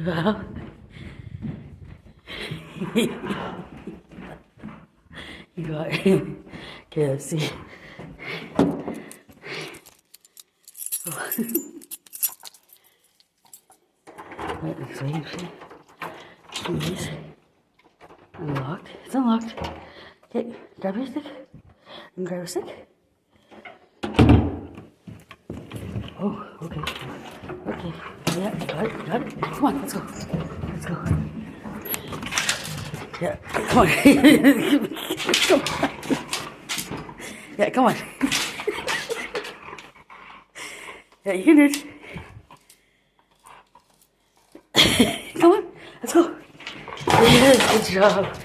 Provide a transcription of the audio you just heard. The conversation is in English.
Well, you got KFC. Please. Unlocked. It's unlocked. Okay, grab your stick. And grab a stick. Oh, okay. Okay. Yeah, got it. Come on, let's go. Let's go. Yeah, come on. Come on. Yeah, come on. Yeah, you can do it. Come on, let's go. Yes, good job.